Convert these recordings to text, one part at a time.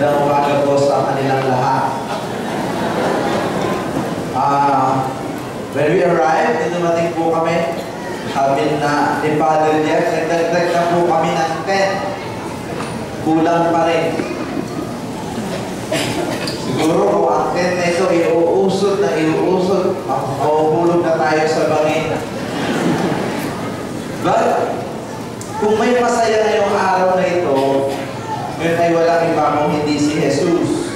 Magandang umaga po sa kanilang lahat. When we arrived, dumating po kami. Sabi na ni Father Jeff, nagdagdag na po kami ng 10. Kulang pa rin. Siguro kung ang 10 na ito, iuusod, mahuhulog na tayo sa bangin. But, kung may masaya na yung araw na ito, ngayon ay walang iba kung hindi si Jesus.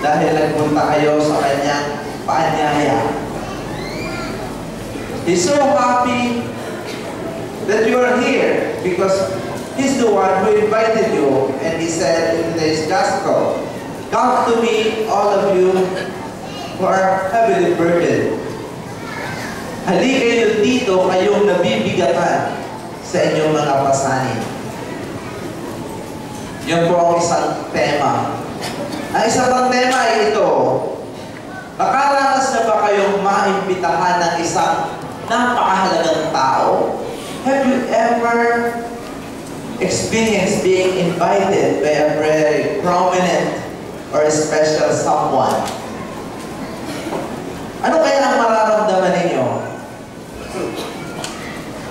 Dahil nagpunta kayo sa kanyang paanyaya. He's so happy that you are here because He's the one who invited you. And He said in today's gospel, "Come to me, all of you who are heavily burdened." Halika kayo dito, kayong nabibigatan sa inyong mga pasanin. Yan po ang isang tema. Ang isang pang tema ay ito. Nakaranas na ba kayong maimbitahan ng isang napakahalagang tao? Have you ever experienced being invited by a very prominent or special someone? Ano kaya ang mararamdaman ninyo?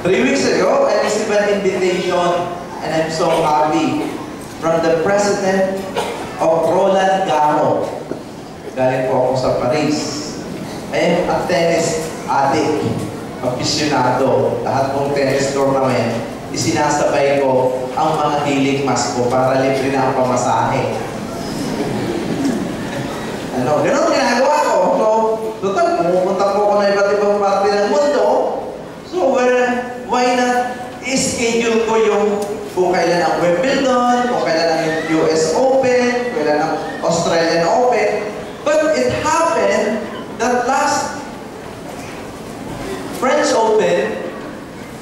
3 weeks ago, I received an invitation and I'm so happy from the president of Roland Garros. Galing po ako sa Paris. I am a tennis addict, aficionado. Lahat ng tennis tournament, isinasabay ko ang mga hiling mas ko para libre na ang pamasahe. Ganun ginagawa ko. So, total, pumunta po ako na iba't ibang parte ng mundo. So, why not i-schedule ko yung kung kailan ang Wimbledon, kung kailan ang US Open, kailan ang Australian Open. But it happened that last French Open,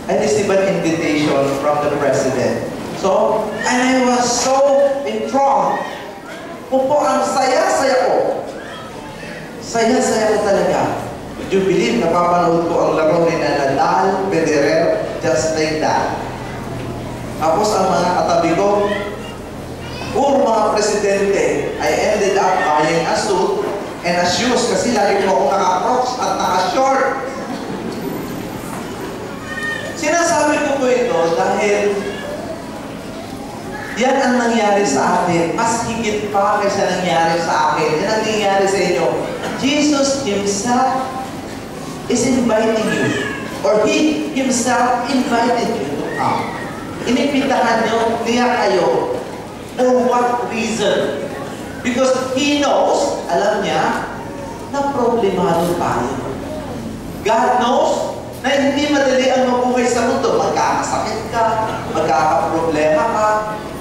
I received an invitation from the president. So, and I was so enthralled. Kung po ang saya-saya ko. Saya-saya ko talaga. Would you believe, napapanood ko ang laro ni Nadal, Federer, just like that. Tapos ang mga katabi ko, puro mga presidente, I ended up buying a suit and a shoes kasi lagi po akong naka-crocs at naka-short. Sinasabi ko po ito dahil yan ang nangyari sa atin. Mas higit pa kaysa nangyari sa akin. Yan ang nangyari sa inyo. Jesus Himself is inviting you. Or He Himself invited you to come. Inipitahan niya kayo. For what reason? Because He knows, alam niya, na problemado tayo. God knows na hindi madali ang mabuhay sa mundo. Magkakasakit ka, magkakaproblema ka,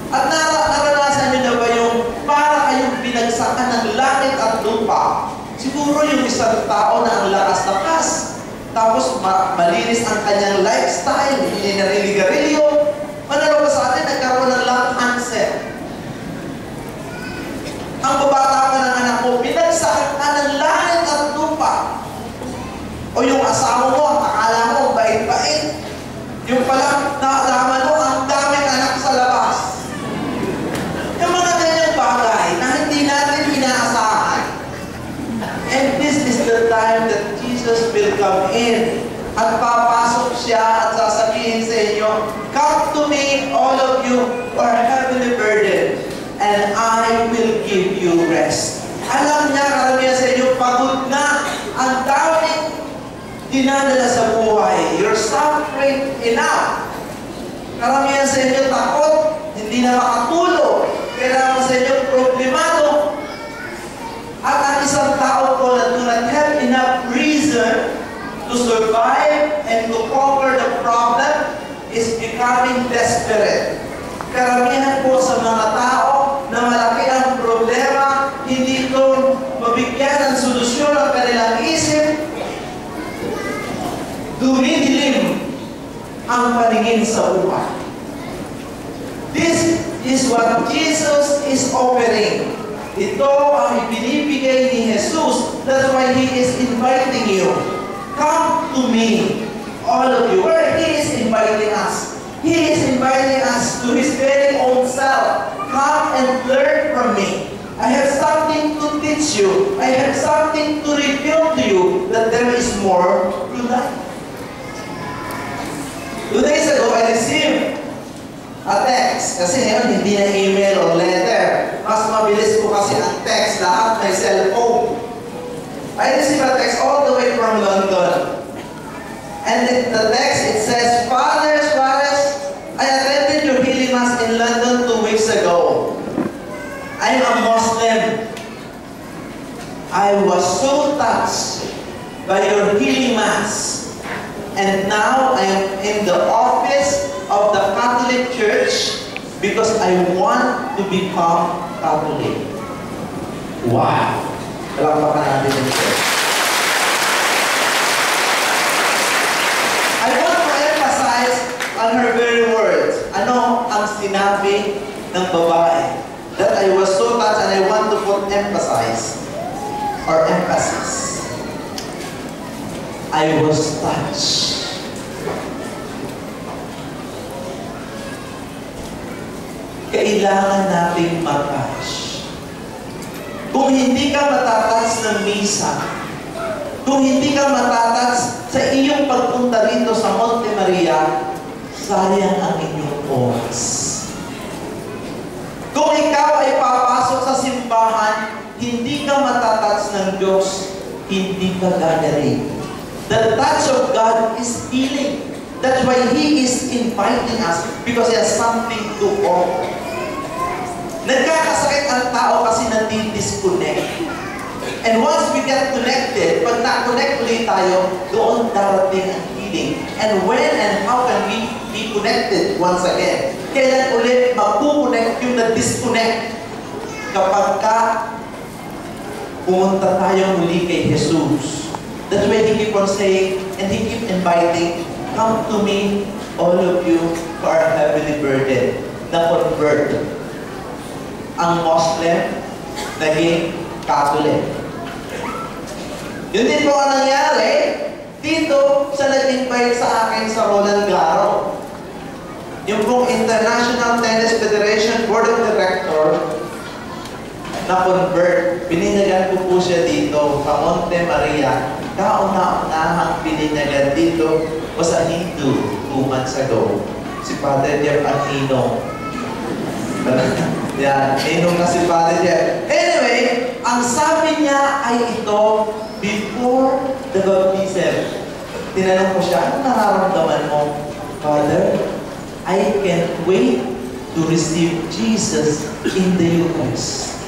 at naranasan niyo na ba yung para kayong binagsakan ng langit at lupa? Siguro yung isang tao na ang lakas-lakas, tapos malinis ang kanyang lifestyle, hindi nariligarilyo, manalo pa sa atin, nagkaroon ng lung cancer. Ang babata ka ng anak mo, binagsakan ka ng langit at lupa. O yung asawa mo, ang akala mo, bait-bait. Yung pala, naalaman mo, ang daming anak sa labas. Yung mga ganyang bagay na hindi natin inaasahan. And this is the time that Jesus will come in. At papasok siya at sasabihin sa inyo, "Come to me, all of you who are heavily burdened, and I will give you rest." Alam niya, karamihan sa inyo, pagod na. Ang daming dinadala sa buhay. You're suffering enough. Karamihan sa inyo, takot. Hindi na makatulog. Kailangan sa inyo, problemado. At ang isang tao po na do not have enough reason to survive and to conquer the problem is becoming desperate. Karamihan po sa mga tao na malaki ang problema, hindi ito mabigyan ng solusyon ang kanilang isip, dumidilim ang paningin sa buhay. This is what Jesus is offering. Ito ang ibinibigay ni Jesus. That's why He is inviting you. Come to me, all of you. Where He is inviting us. He is inviting us to His very own self. Come and learn from me. you. I have something to reveal to you that there is more to life. 2 days ago, I received a text. Kasi ngayon, hindi na email or letter. Mas mabilis po kasi ang text. Lahat may cellphone. I received a text all the way from London. And the text, it says, Fathers, I attended your healing mass in London 2 weeks ago. I'm a Muslim. I was so touched by your healing mass. And now I am in the office of the Catholic Church because I want to become Catholic. Wow! Palakpakan natin yung church. I want to emphasize on her very words. Ano ang sinabi ng babae? That I was so touched and I want to put emphasis. I was touched. Kailangan nating matouch. Kung hindi ka matatouch ng misa, kung hindi ka matatouch sa iyong pagpunta rito sa Monte Maria, sayang ang inyong oras. Kung ikaw ay papasok sa simbahan, hindi ka matatouch ng Diyos, hindi ka gagaling. The touch of God is healing. That's why He is inviting us because He has something to offer. Nagkakasakit ang tao kasi nati-disconnect. And once we get connected, pag na-connect ulit tayo, doon darating ang healing. And when and how can we be connected once again? Kailan ulit magkukonect yung na-disconnect? Kapag ka pumunta tayo muli kay Jesus. That's why He keep on saying, and He keep inviting, come to me, all of you who are heavily burdened, na convert. Ang Muslim, naging Catholic. Yun din po ang nangyari dito sa nag-invite sa akin sa Roland Garros. Yung pong International Tennis Federation Board of Directors na convert. Bininagan ko po siya dito sa Monte Maria. Kauna-unahang bininagan dito was a Hindu 2 months ago. Si Father Jeff Aquino. Yan, inong na si Father Jeff. Anyway, ang sabi niya ay ito, before the baptism. Tinanong ko siya, ano nararamdaman mo? Father, I can't wait to receive Jesus in the Eucharist.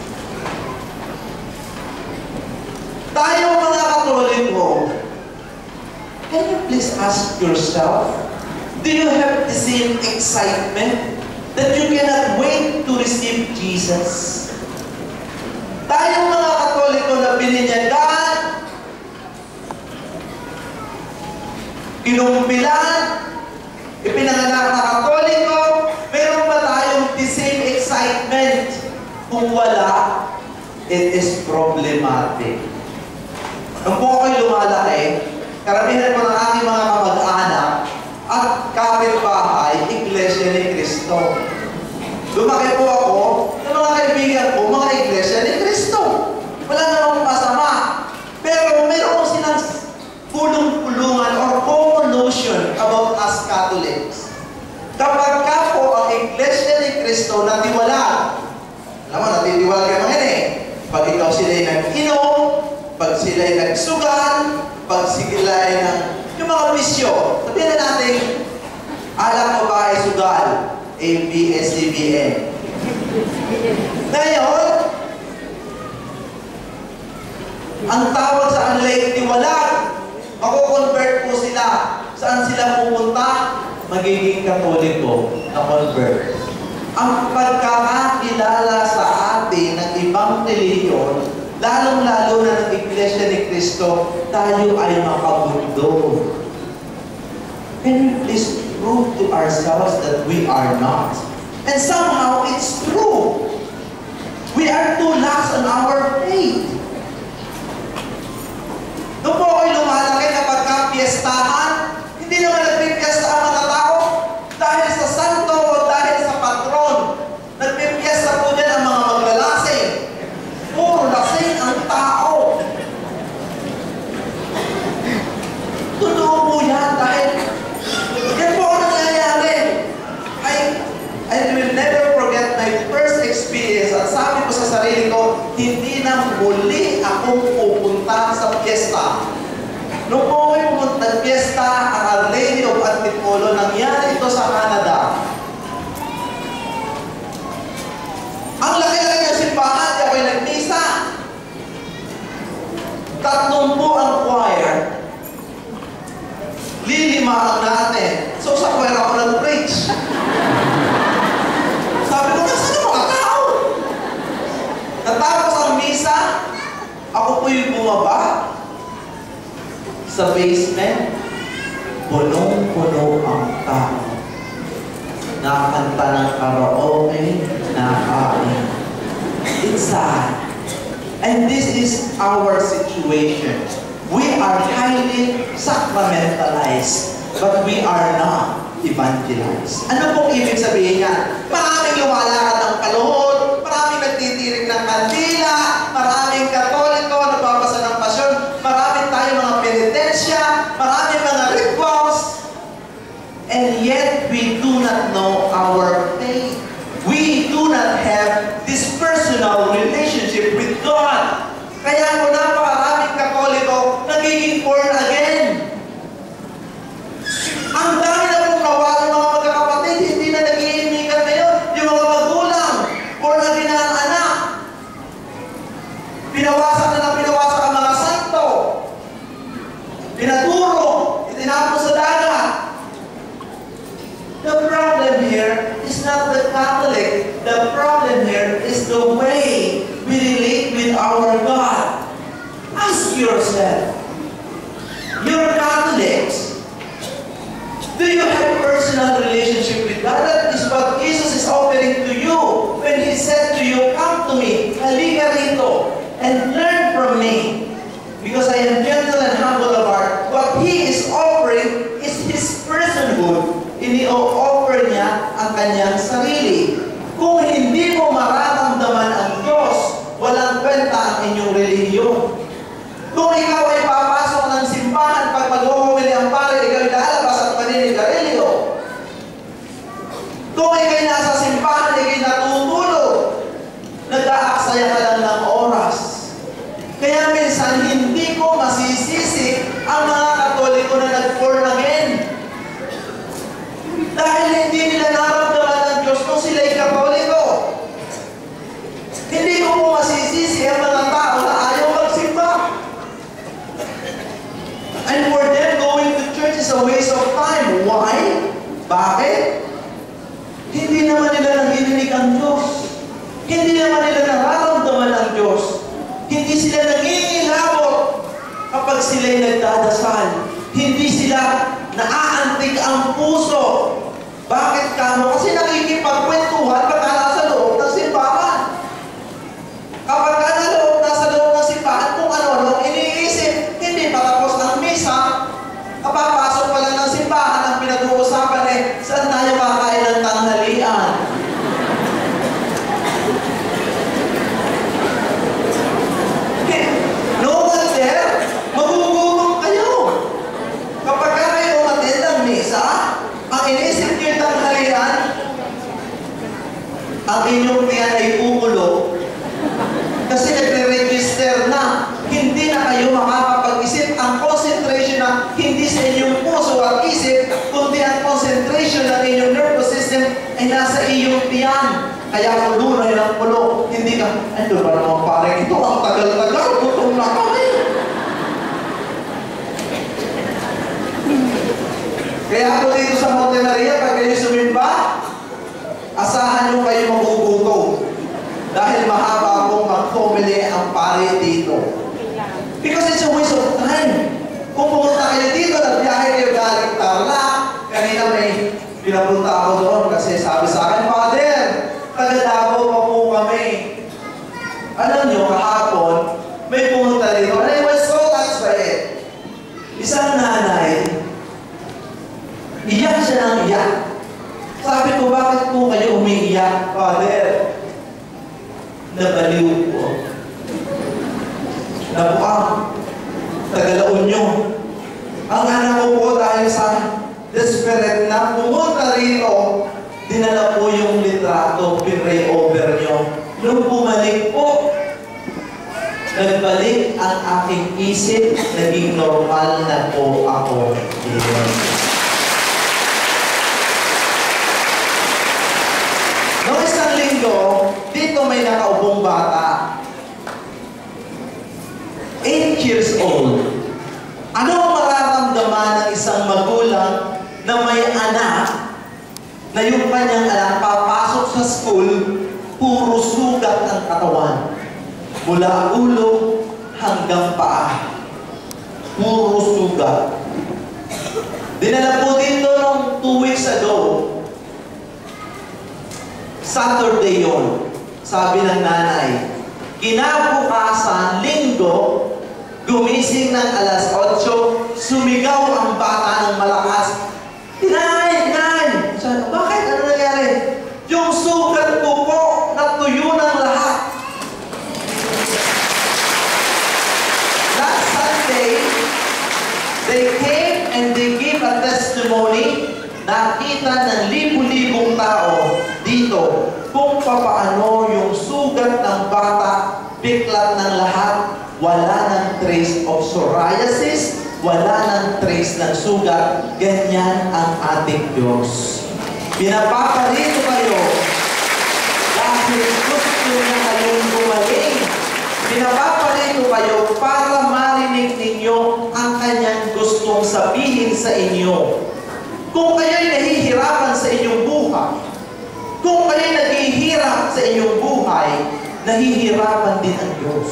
Tayo mga Katoliko, can you please ask yourself, do you have the same excitement that you cannot wait to receive Jesus? Tayo mga Katoliko na bininyagan, kinumpilan, ipinanganak na Katoliko, meron ba tayong the same excitement? Kung wala, it is problematic. Nung po ako'y lumalaki, karamihan po ng aking mga kamag-anak at kapitbahay, Iglesia ni Cristo. Lumaki po ako ng mga kaibigan ko, mga Iglesia ni Cristo. Wala namang masama. Pero meron silang pulong-pulungan or common notion about us Catholics. Kapag ka po ang Iglesia ni Cristo natiwala, alam mo, natitiwala kayo mga yan eh. Pag ikaw sila'y nag-inom, pag sila'y nagsugan, pag sila'y yung mga bisyo, sabihin na natin, alak mo ba ay sugal? ABS-CBN. Ngayon, ang tawag sa kanila ay tiwalag. Mako-convert po sila. Saan sila pupunta? Magiging Katoliko na convert. Ang pagkakakilala sa atin ng ibang reliyon, lalong-lalo na ng Iglesia ni Cristo, tayo ay makabundo. Can we please prove to ourselves that we are not? And somehow, it's true. We are too lax on our faith. Doon po ako'y lumalaki kapag ka-piestahan, hindi naman nagpipiesta ang mga tao dahil sa santo o dahil sa patron. Nagpipiesta po dyan ang mga maglalasing. Puro lasing ang tao. sisimahang natin. So sa kwera ako nag-preach. Sabi ko, nasaan ang mga tao? Natapos ang misa, ako po yung bumaba sa basement. Punong-puno ang tao. Nakakanta ng karaoke, nakain. It's sad. And this is our situation. We are highly sacramentalized, but we are not evangelized. Ano pong ibig sabihin yan? Maraming lumalakad ng kaluhod, maraming nagtitirik ng kandila, maraming katoliko, nagbabasa ng pasyon, maraming tayo mga penitensya, maraming mga rituals, and yet we do not know our faith. We do not have this personal relationship with God. Kaya kung napakaraming katoliko, nagiging born again. Ang dami na pong nawala ng mga magkakapatid, hindi na nag-iimikan ngayon. Yung mga magulang, born again na ang anak. Pinawasak na ng pinawasak ang mga santo. Pinaturo, itinapos sa dagat. The problem here is not the Catholic. The problem here is the way we relate with our God. Ask yourself, you're Catholics. Do you have personal relationship with God? That is what Jesus is offering to you when He said to you, come to me, halika rito, and learn from me. Because I am gentle and humble of heart. What He is offering is His personhood. Ini-offer niya ang kanyang sarili. Kung hindi mo mararamdaman ang Diyos, walang kwenta ang inyong relihiyon. Kung ikaw ay papasok ng simbahan, pag mag-humili ang pare, ikaw ay lalabas at paninigarilyo. Kung ikaw'y nasa simbahan, ikaw'y natutulog, nag-aaksaya ka lang ng oras. Kaya minsan, hindi ko masisisi ang mga katoliko na nag-born again. Dahil hindi nila naramdaman ng Diyos kung sila'y katoliko. Hindi ko po masisisi ang mga tao na ayaw magsimba. And for them, going to church is a waste of time. Why? Bakit? Hindi naman nila nanghihinig ang Diyos. Hindi naman nila nararamdaman ang Diyos. Hindi sila nangingilabot kapag sila'y nagdadasal. Hindi sila naaantig ang puso. Bakit kamo? Kasi nakikipagkwentuhan pag nasa loob ng simbahan. Kapag nasa loob ng simbahan, kung ano-ano iniisip, hindi pa tapos ng misa, kapapasok pa lang ng simbahan, ang pinag-uusapan saan tayo kakain ng tanghalian? No wonder, magugutom kayo. Kapag kayo umatid ng misa, ang inisip nyo yung tanghalian, ang inyong tiyan ay ukulog. Kasi nagre-register na, hindi na kayo makakapag-isip. Ang concentration na hindi sa inyong puso at isip, kundi ang concentration ng inyong nervous system ay nasa iyong tiyan. Kaya kulunay ng pulo, hindi ka, ay doon ba naman parang ito, ang tagal-tagal, gutom na kami. Kaya ako dito sa Monte Maria, pag kayo sumimba, asahan nyo kayo magugutom. Dahil mahaba akong mag-homily ang pare dito. Because it's a waste of time. Kung pumunta kayo dito, nagbiyahe kayo galing Tarlac, kanina may pinapunta ako doon kasi sabi sa akin, Father, taga-Davao pa po kami. Alam nyo, kahapon, may pumunta dito. And I was so touched by it. Isang nanay, iyak siya ng iyak. Sabi ko, bakit po kayo umiiyak, Father? Nabaliw po. Nabuang. Tagalaon nyo. Ang anak ko po dahil sa desperate na pumunta rito, dinala po yung litrato, pinray over nyo. Nung bumalik po, nagbalik ang aking isip, naging normal na po ako. Noong isang linggo, dito may nakaubong bata. 8 years old. Ano ang mararamdaman ng isang magulang na may anak, na yung kanyang anak papasok sa school, puro sugat ang katawan. Mula ulo hanggang paa. Puro sugat. Dinala po dito nung 2 weeks ago. Saturday yun. Sabi ng nanay, kinabukasan, linggo, gumising ng alas 8, sumigaw ang bata ng malakas. Tinay! Sabi, bakit? Ano nangyari? Yung sugat ko po, natuyo ng lahat. Last Sunday, they came and they gave a testimony. Nakita ng libu-libong tao dito kung paano yung sugat ng bata, biklat ng lahat, wala ng trace of psoriasis, wala ng trace ng sugat. Ganyan ang ating Diyos. Pinapaparito kayo dahil gusto niya kayong gumaling. Pinapaparito kayo para marinig ninyo ang kanyang gustong sabihin sa inyo. Kung kayo'y nahihirapan sa inyong buhay, kung kayo'y naghihirap sa inyong buhay, nahihirapan din ang Diyos.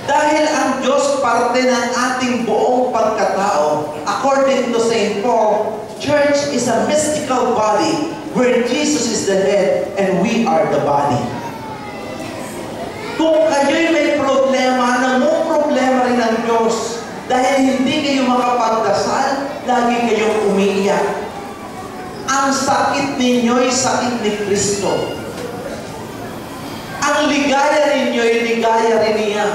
Dahil ang Diyos parte ng ating buong pagkatao. According to St. Paul, church is a mystical body where Jesus is the head and we are the body. Kung kayo'y may problema, namumroblema rin ang Diyos. Dahil hindi kayo makapagdasal, lagi kayong umiiyak. Ang sakit ninyo'y sakit ni Kristo. Ang ligaya ninyo'y ligaya rin niya.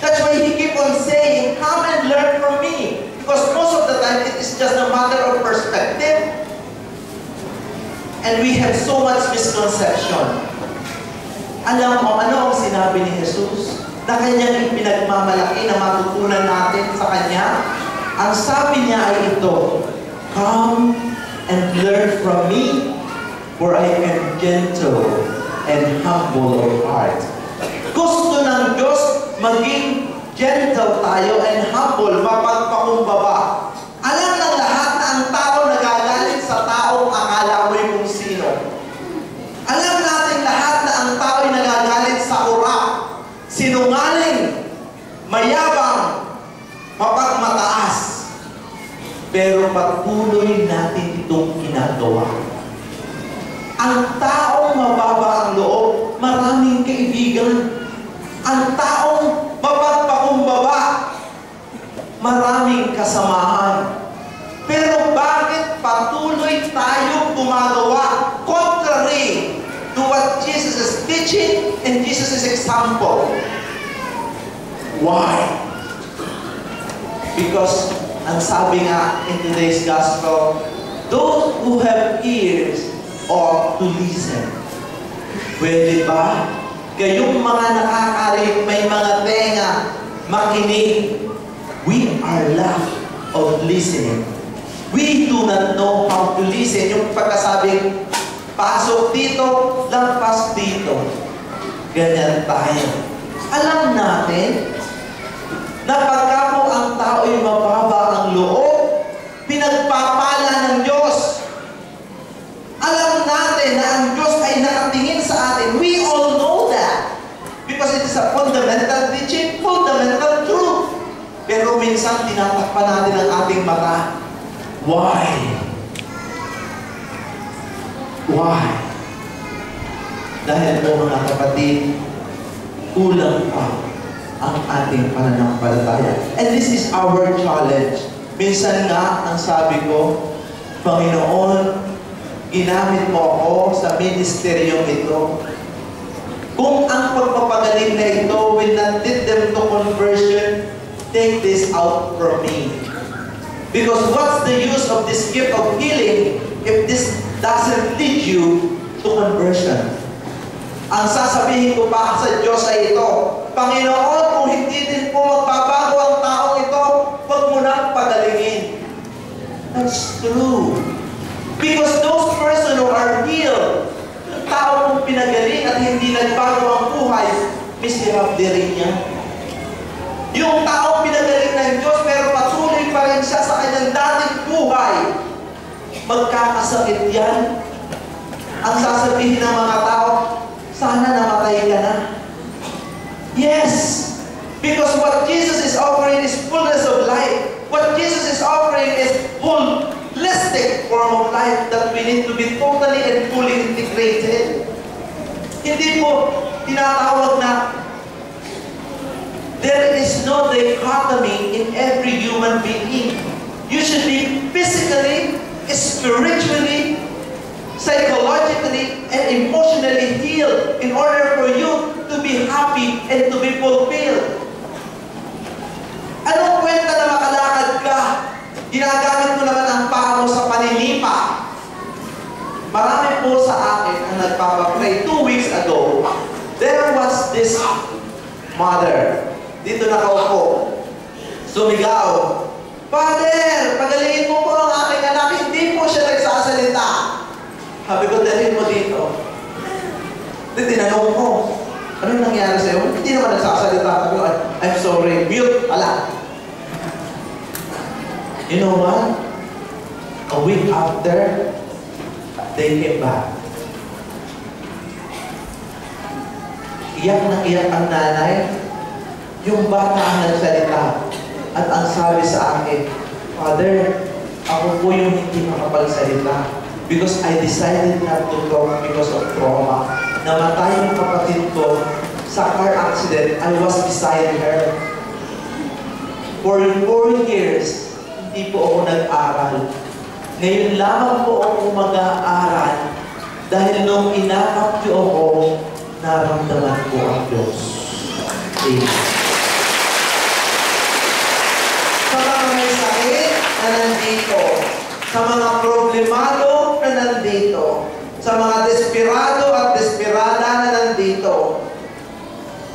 That's why He keep on saying, come and learn from me. Because most of the time, it is just a matter of perspective. And we have so much misconception. Alam mo, ano ang sinabi ni Jesus? Na kanyang ipinagmamalaki na matutunan natin sa Kanya? Ang sabi niya ay ito, come and learn from me, for I am gentle and humble of heart. Gusto ng Diyos maging gentle tayo and humble, mapagpakumbaba. Alam ng lahat na ang tao nagagalit sa taong akala mo'y kung sino. Alam natin lahat na ang tao'y nagagalit sa urap, sinungaling, mayabang, mapagmataas. Pero patuloy natin itong ginagawa. Ang taong mababa ang loob, maraming kaibigan. Ang taong mapagpakumbaba, maraming kasamahan. Pero bakit patuloy tayo gumagawa contrary to what Jesus is teaching and Jesus' example? Why? Because, ang sabi nga in today's gospel, those who have ears ought to listen. Pwede ba? Kayong mga nakakarinig, may mga tenga, makinig. We are lack of listening. We do not know how to listen. Yung pagkasabing, pasok dito, lampas dito. Ganyan tayo. Alam natin na pagka po ang tao'y mababa ang loob, pinagpapala ng Diyos. Alam natin na ang Diyos ay nakatingin sa atin. We all know that. Because it is a fundamental teaching, fundamental truth. Pero minsan tinatakpan natin ang ating mata. Why? Why? Dahil po mga kapatid, kulang pa ang ating pananampalataya. And this is our challenge. Minsan nga, ang sabi ko, Panginoon, ginamit mo ako sa ministeryong ito. Kung ang pagpapagaling na ito will not lead them to conversion, take this out from me. Because what's the use of this gift of healing if this doesn't lead you to conversion? Ang sasabihin ko pa sa Diyos ay ito, Panginoon, kung hindi din po magbabago ang taong ito, huwag mo nang pagalingin. That's true. Because those person who are healed, yung tao kong pinagaling at hindi nagbago ang buhay, miserable rin niya. Yung taong pinagaling ng Diyos pero patuloy patuloy pa rin siya sa kanyang dating buhay, magkakasakit yan. Ang sasabihin ng mga tao, sana namatay ka na. Yes! Because what Jesus is offering is fullness of life. What Jesus is offering is holistic form of life that we need to be totally and fully integrated. Hindi po tinatawag na there is no dichotomy in every human being. You should be physically, spiritually, psychologically, and emotionally healed in order for you to be happy and to be fulfilled. Anong kwenta na makalakad ka? Ginagamit mo naman ang paa mo sa paninipa. Marami po sa akin ang nagpapapray. 2 weeks ago, there was this mother. Dito nakaupo. Sumigaw. Father, pagalingin mo po ang aking anak. Hindi po siya nagsasalita. Sabi ko, dalhin mo dito. Tinanong ko, ano nangyari sa'yo? Hindi naman nagsasalita. Sabi ko, I'm sorry. Mute. Ala. You know what? A week after, they came back. Iyak na iyak ang nanay. Yung bata ang nagsalita. At ang sabi sa akin, Father, ako po yung hindi makapagsalita. Because I decided not to talk because of trauma. Namatay yung kapatid ko sa car accident. I was beside her. For 4 years, hindi po ako nag-aral. Ngayon lamang po ako mag-aaral dahil nung inakap niyo ako, naramdaman ko ang Diyos. Amen. Sa mga may sakit na nandito, sa mga problemado na nandito, sa mga desperado at desperada na nandito,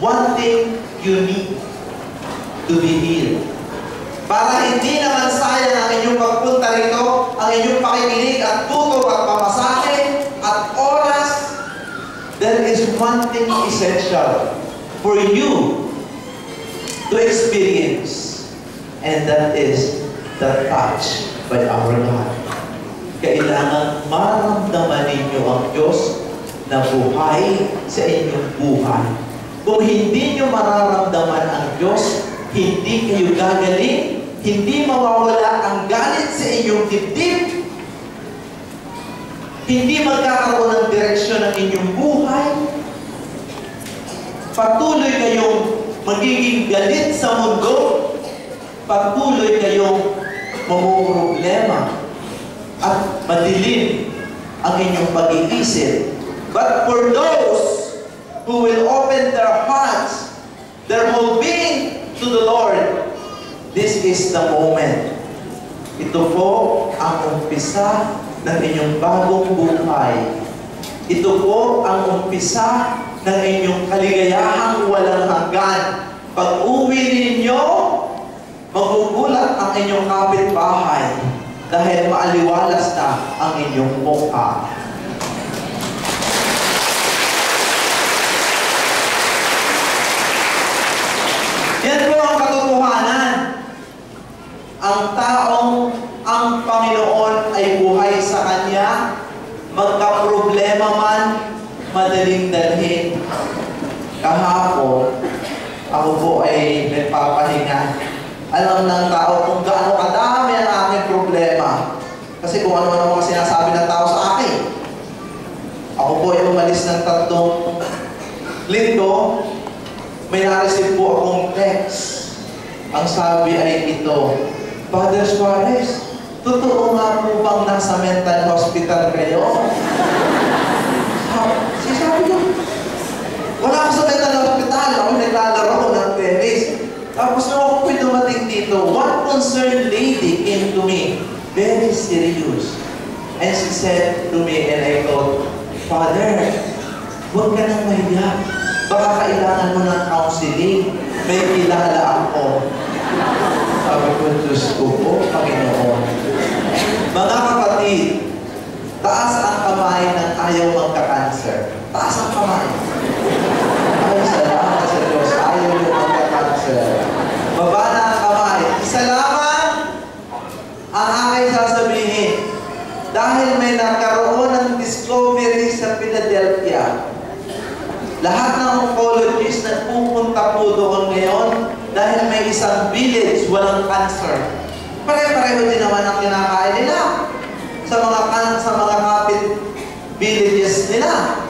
one thing you need to be healed. Para hindi naman sayang ang inyong pagpunta rito, ang inyong pakikinig at tutok at pamasahe at oras, there is one thing essential for you to experience, and that is the touch by our God. Kailangan maramdaman ninyo ang Diyos na buhay sa inyong buhay. Kung hindi nyo mararamdaman ang Diyos, hindi kayo gagaling, hindi mawawala ang galit sa inyong dibdib, hindi magkakaroon ng direksyon ng inyong buhay, patuloy kayong magiging galit sa mundo, patuloy kayong mamumroblema at madilim ang inyong pag-iisip. But for those who will open their hearts, their whole being to the Lord, this is the moment. Ito po ang umpisa ng inyong bagong buhay. Ito po ang umpisa ng inyong kaligayahang walang hanggan. Pag uwi ninyo, magugulat ang inyong kapitbahay dahil maaliwalas na ang inyong mukha. Yan po ang katotohanan. Ang taong ang Panginoon ay buhay sa Kanya, magkaproblema man, madaling dalhin. Kahapon, ako po ay nagpapahinga. Alam ng tao kung gaano kadami ang aking problema. Kasi kung ano-ano mga sinasabi ng tao sa akin. Ako po ay umalis ng 3 linggo. May na-receive po akong text. Ang sabi ay ito, Father Suarez, totoo nga po bang nasa mental hospital kayo? Sabi ko, wala ako sa mental hospital. Ako naglalaro ng tennis. Tapos nung ako po'y dumating dito, one concerned lady came to me, very serious. And she said to me, and I thought, Father, huwag ka nang mahiya. Baka kailangan mo ng counseling. May kilala ako. Sabi ko, Diyos ko po, Panginoon. Mga kapatid, taas ang kamay ng ayaw magka-cancer. Taas ang kamay. Ay, salamat sa Diyos. Ayaw yung magka-cancer. Baba na ang kamay. Isa lamang, ang aking sasabihin, dahil may nagkaroon ng discovery sa Philadelphia, lahat ng oncologists na pupunta po doon ngayon dahil may isang village walang cancer. Pare-pareho din naman ang kinakain nila sa mga kapit villages nila.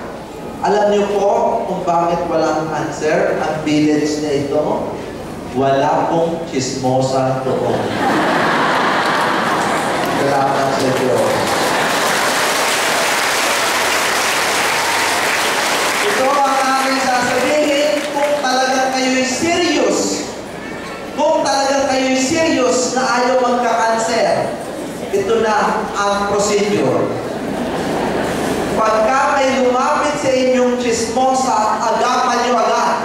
Alam niyo po kung bakit walang cancer ang village na ito? Wala pong chismosa doon. Salamat sa Diyos. Ito ang aking sasabihin kung talagang kayo'y serious. Kung talagang kayo'y serious na ayaw magka-cancer, ito na ang procedure. Pagka may lumapit sa inyong chismosa, agapan nyo agad.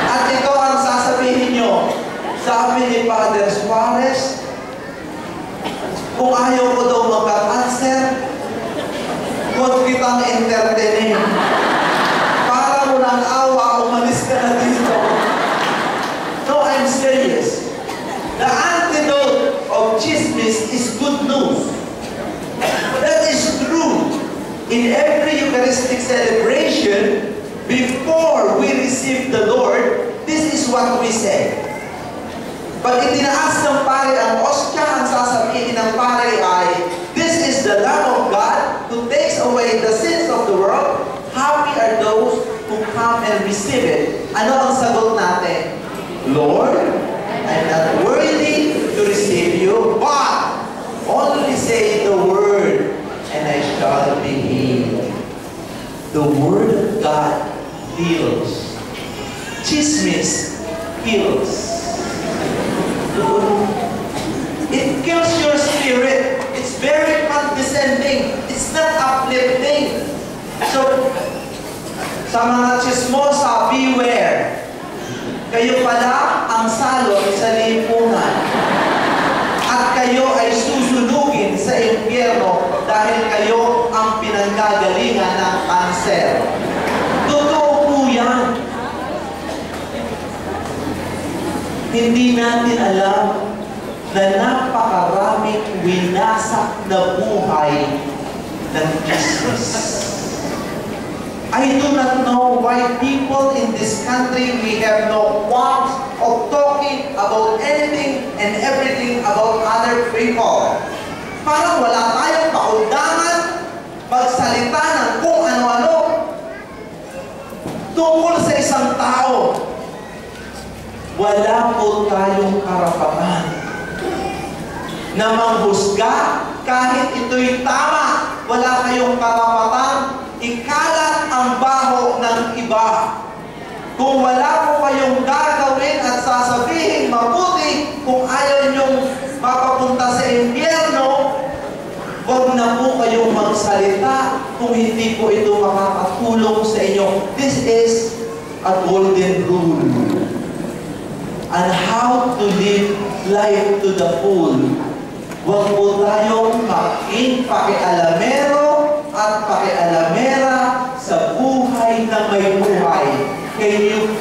At ito ang sasabihin nyo. Sabi ni Father Suarez, kung ayaw ko daw magka-cancer, huwag kitang entertainin. Para mo ng awa, umalis ka na dito. No, I'm serious. The antidote of chismis is good news. That is true. In every Eucharistic celebration, before we receive the Lord, this is what we say. Pag itinaas ng pare ang ostya, ang sasabihin ng pare ay, this is the Lamb of God who takes away the sins of the world. Happy are those who come and receive it. Ano ang sagot natin? Lord, I'm not worthy to receive you, but only say the word, and I shall be healed. The Word of God heals. Chismis heals. It kills your spirit. It's very condescending. It's not uplifting. So, sa mga chismosa, beware. Kayo pala ang salot sa lipunan. At kayo ay susunugin sa impyerno dahil kayo ang pinanggagalingan ng kanser. Totoo po yan. Hindi natin alam na napakaraming winasak na buhay ng Jesus. I do not know why people in this country, we have no want of talking about anything and everything about other people. Parang wala tayong kaundangan magsalita ng kung ano-ano tungkol sa isang tao. Wala po tayong karapatan na manghusga kahit ito'y tama. Wala kayong karapatan ikalat ang baho ng iba. Kung wala po kayong gagawin at sasabihin mabuti, kung ayaw niyong mapapunta sa impyerno, huwag na po kayong magsalita kung hindi po ito makakatulong sa inyo. This is a golden rule. And how to live life to the full. Huwag po tayong pakialamero at pakialamera sa buhay na may buhay. Can you